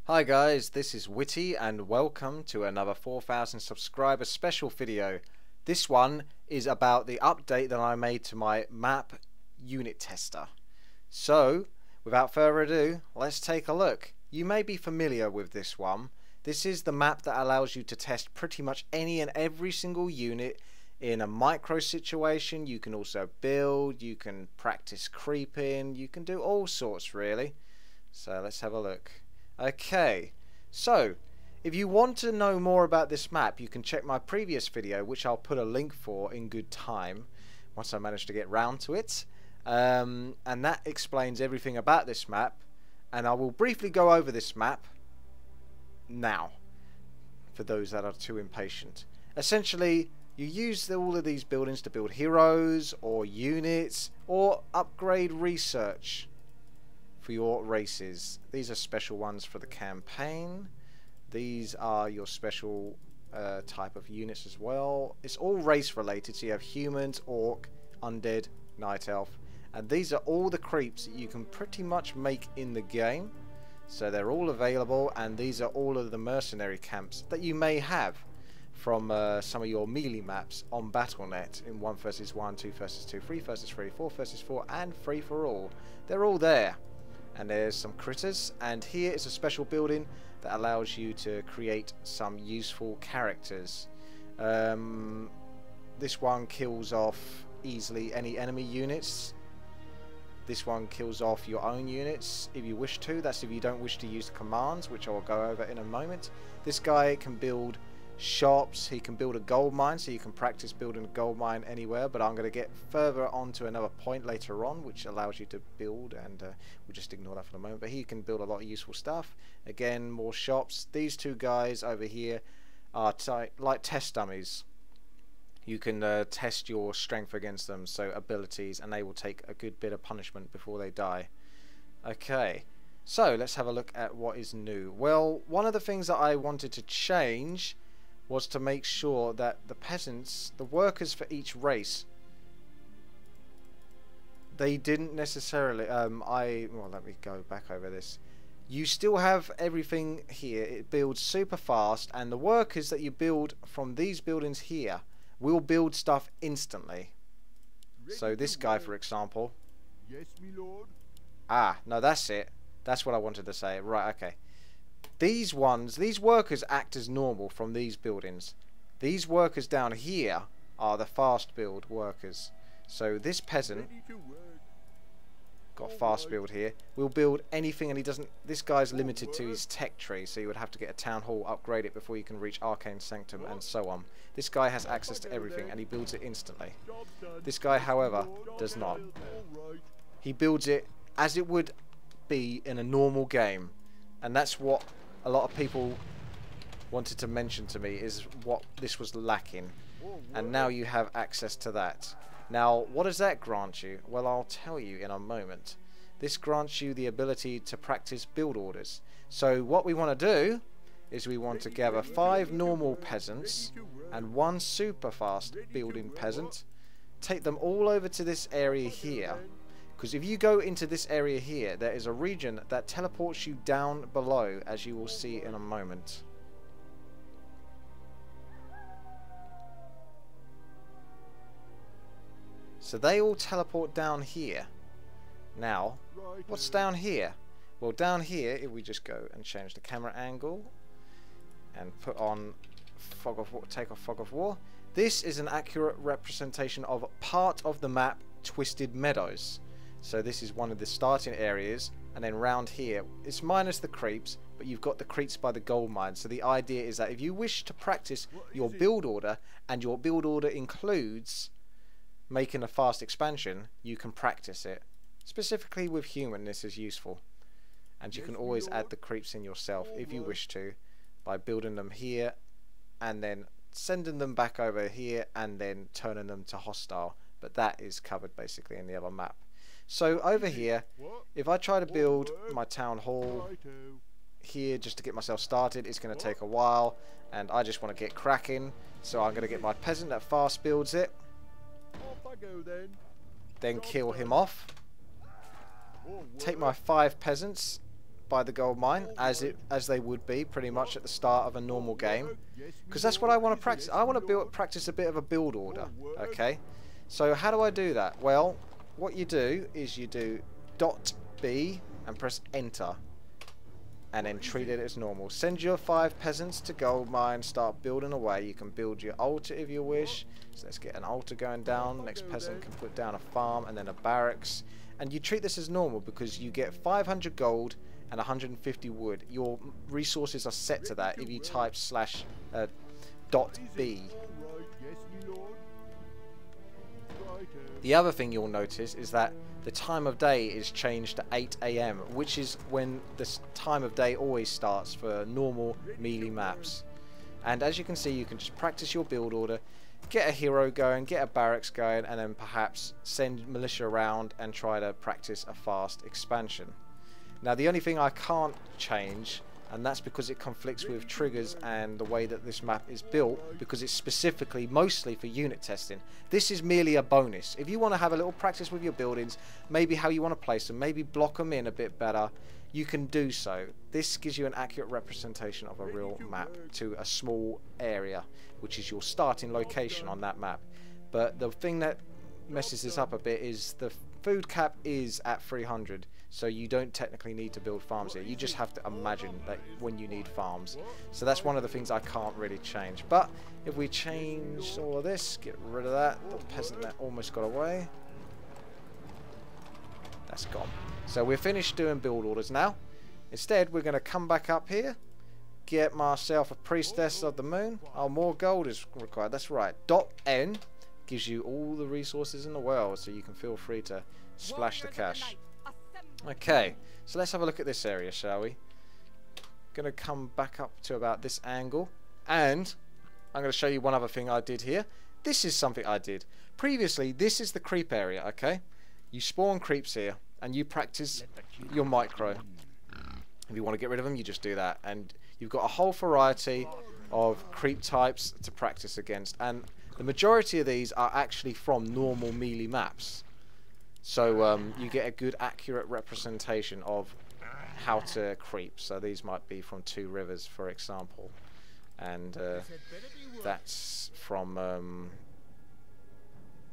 Hi guys, this is WTii and welcome to another 4,000 subscriber special video. This one is about the update that I made to my map unit tester. So, without further ado, let's take a look. You may be familiar with this one. This is the map that allows you to test pretty much any and every single unit in a micro situation. You can also build, you can practice creeping, you can do all sorts really. So let's have a look. Okay, so if you want to know more about this map, you can check my previous video, which I'll put a link for in good time once I manage to get round to it, and that explains everything about this map, and I will briefly go over this map now for those that are too impatient. Essentially, you use all of these buildings to build heroes or units or upgrade research for your races. These are special ones for the campaign. These are your special type of units as well. It's all race related, so you have humans, orc, undead, night elf, and these are all the creeps that you can pretty much make in the game. So they're all available, and these are all of the mercenary camps that you may have from some of your melee maps on Battle.net in 1 vs 1, 2 vs 2, 3 vs 3, 4 vs 4, and free for all. They're all there. And there's some critters, and here is a special building that allows you to create some useful characters. This one kills off easily any enemy units. This one kills off your own units if you wish to. That's if you don't wish to use commands, which I will go over in a moment. This guy can build shops, he can build a gold mine, so you can practice building a gold mine anywhere, but I'm going to get further on to another point later on which allows you to build, and we'll just ignore that for the moment. But he can build a lot of useful stuff. Again, more shops. These two guys over here are like test dummies. You can test your strength against them, so abilities, and they will take a good bit of punishment before they die. Okay, so let's have a look at what is new. Well, one of the things that I wanted to change was to make sure that the peasants, the workers for each race, they didn't necessarily, well, let me go back over this. You still have everything here, it builds super fast, and the workers that you build from these buildings here will build stuff instantly. So this guy, for example. Yes, my lord. Ah, no, that's it. That's what I wanted to say. Right, okay. These workers act as normal from these buildings. These workers down here are the fast build workers. So this peasant got fast build here, will build anything, and he doesn't, this guy's limited to his tech tree, so you would have to get a town hall, upgrade it before you can reach arcane sanctum, and so on. This guy has access to everything and he builds it instantly. This guy, however, does not. He builds it as it would be in a normal game, and that's what a lot of people wanted to mention to me, is what this was lacking, and now you have access to that. Now, what does that grant you? Well, I'll tell you in a moment. This grants you the ability to practice build orders. So what we want to do is we want to gather 5 normal peasants and 1 super fast building peasant, take them all over to this area here, because if you go into this area here, there is a region that teleports you down below, as you will see in a moment. So they all teleport down here. Now, what's down here? Well, down here, if we just go and change the camera angle and put on fog of war, take off fog of war, this is an accurate representation of part of the map, Twisted Meadows. So this is one of the starting areas, and then round here it's minus the creeps, but you've got the creeps by the gold mine. So the idea is that if you wish to practice your build order, and your build order includes making a fast expansion, you can practice it. Specifically with human, this is useful, and you can always add the creeps in yourself if you wish to, by building them here and then sending them back over here and then turning them to hostile, but that is covered basically in the other map. So over here, if I try to build my town hall here just to get myself started, it's going to take a while, and I just want to get cracking, so I'm going to get my peasant that fast builds it, then kill him off, take my 5 peasants, by the gold mine, as they would be pretty much at the start of a normal game, because that's what I want to practice. I want to practice a bit of a build order. Okay, so how do I do that? Well, what you do is you do .B and press enter, and then treat it as normal. Send your 5 peasants to gold mine, start building away. You can build your altar if you wish. So let's get an altar going down. Next peasant can put down a farm and then a barracks. And you treat this as normal because you get 500 gold and 150 wood. Your resources are set to that if you type /.B. The other thing you'll notice is that the time of day is changed to 8 AM, which is when this time of day always starts for normal melee maps. And as you can see, you can just practice your build order, get a hero going, get a barracks going, and then perhaps send militia around and try to practice a fast expansion. Now the only thing I can't change, and that's because it conflicts with triggers and the way that this map is built, because it's specifically mostly for unit testing. This is merely a bonus. If you want to have a little practice with your buildings, maybe how you want to place them, maybe block them in a bit better, you can do so. This gives you an accurate representation of a real map to a small area, which is your starting location on that map. But the thing that messes this up a bit is the food cap is at 300, so you don't technically need to build farms here. You just have to imagine that when you need farms. So that's one of the things I can't really change. But if we change all of this, get rid of that, the peasant that almost got away, that's gone. So we're finished doing build orders now. Instead, we're going to come back up here, get myself a priestess of the moon. Oh, more gold is required. That's right. .N gives you all the resources in the world, so you can feel free to splash the cash. Okay, so let's have a look at this area, shall we? Gonna come back up to about this angle, and I'm gonna show you one other thing I did here. This is something I did previously. This is the creep area. Okay, you spawn creeps here and you practice your micro. If you want to get rid of them, you just do that, and you've got a whole variety of creep types to practice against, and the majority of these are actually from normal melee maps. So you get a good accurate representation of how to creep. So these might be from 2 Rivers, for example, and that's from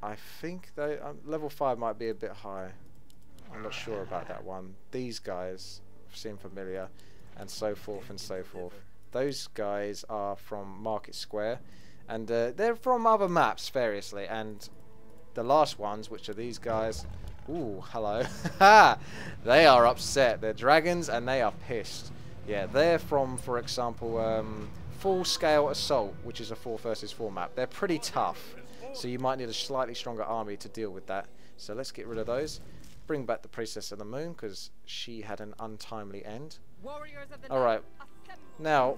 I think they level 5 might be a bit high. I'm not sure about that one. These guys seem familiar, and so forth and so forth. Those guys are from Market Square, and they're from other maps variously, and the last ones, which are these guys, ooh, hello, they are upset. They're dragons and they are pissed. Yeah, they're from, for example, Full Scale Assault, which is a 4 versus 4 map. They're pretty tough, so you might need a slightly stronger army to deal with that. So let's get rid of those. Bring back the Priestess of the Moon, because she had an untimely end. Alright, now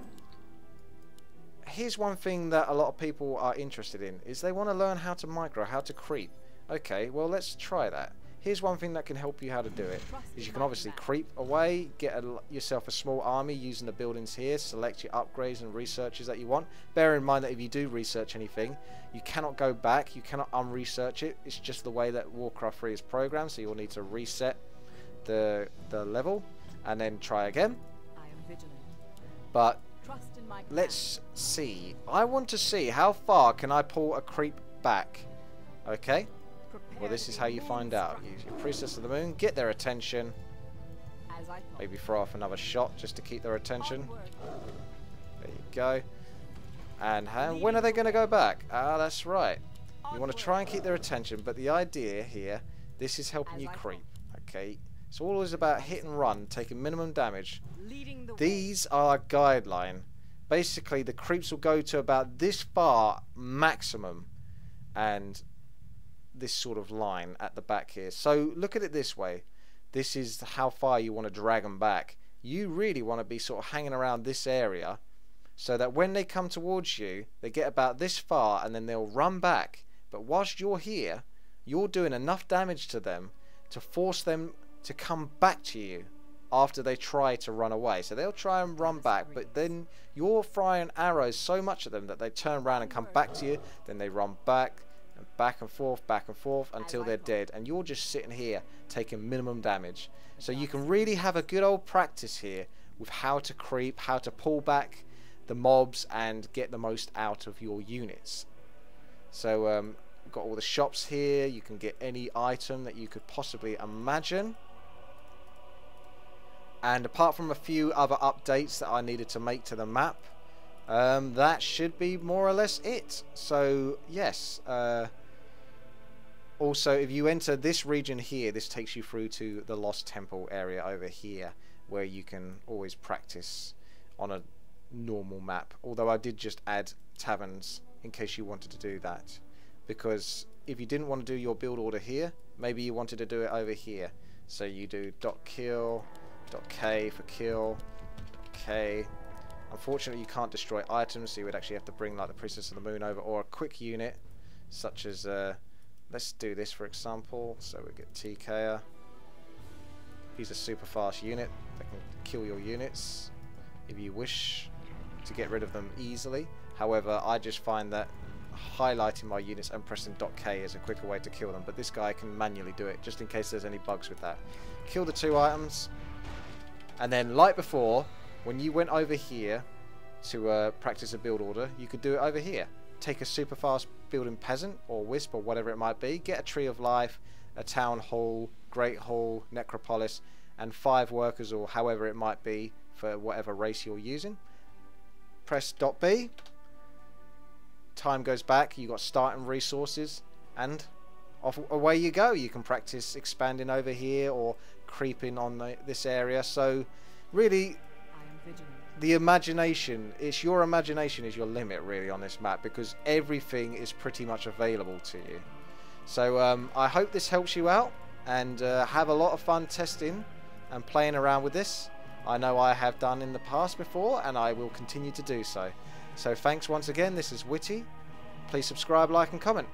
here's one thing that a lot of people are interested in, is they want to learn how to micro, how to creep. Okay, well, let's try that. Here's one thing that can help you how to do it, is you can obviously creep away, get yourself a small army using the buildings here, select your upgrades and researches that you want. Bear in mind that if you do research anything, you cannot go back, you cannot unresearch it. It's just the way that Warcraft 3 is programmed, so you'll need to reset the level and then try again. But let's see. I want to see how far can I pull a creep back. Okay, well, this is how you find out. Use your Priestess of the Moon, get their attention, maybe throw off another shot just to keep their attention. There you go. And when are they going to go back? Ah, that's right, you want to try and keep their attention, but the idea here, this is helping you creep. Okay, it's always about hit and run, taking minimum damage. These are a guideline. Basically, the creeps will go to about this far maximum, and this sort of line at the back here. So look at it this way. This is how far you want to drag them back. You really want to be sort of hanging around this area, so that when they come towards you, they get about this far and then they'll run back. But whilst you're here, you're doing enough damage to them to force them to come back to you after they try to run away. So they'll try and run back, but then you're firing arrows so much at them that they turn around and come back to you, then they run back back and forth until they're dead, and you're just sitting here taking minimum damage. So you can really have a good old practice here with how to creep, how to pull back the mobs and get the most out of your units. So got all the shops here. You can get any item that you could possibly imagine. And apart from a few other updates that I needed to make to the map, that should be more or less it. So yes, also if you enter this region here, this takes you through to the Lost Temple area over here, where you can always practice on a normal map. Although I did just add taverns in case you wanted to do that, because if you didn't want to do your build order here, maybe you wanted to do it over here. So you do .kill, .k for kill, .k. Unfortunately, you can't destroy items, so you would actually have to bring like the Princess of the Moon over, or a quick unit, such as let's do this for example. So we get TKer. He's a super fast unit that can kill your units if you wish to get rid of them easily. However, I just find that highlighting my units and pressing .k is a quicker way to kill them, but this guy can manually do it just in case there's any bugs with that. Kill the 2 items, and then like before, when you went over here to practice a build order, you could do it over here. Take a super fast building peasant or wisp or whatever it might be, get a tree of life, a town hall, great hall, necropolis, and 5 workers or however it might be for whatever race you're using. Press .b, time goes back, you got starting resources, and off away you go. You can practice expanding over here or creeping on this area. So really, the imagination, your imagination is your limit really on this map, because everything is pretty much available to you. So I hope this helps you out, and have a lot of fun testing and playing around with this. I know I have done in the past before, and I will continue to do so. So thanks once again. This is WTii. Please subscribe, like and comment.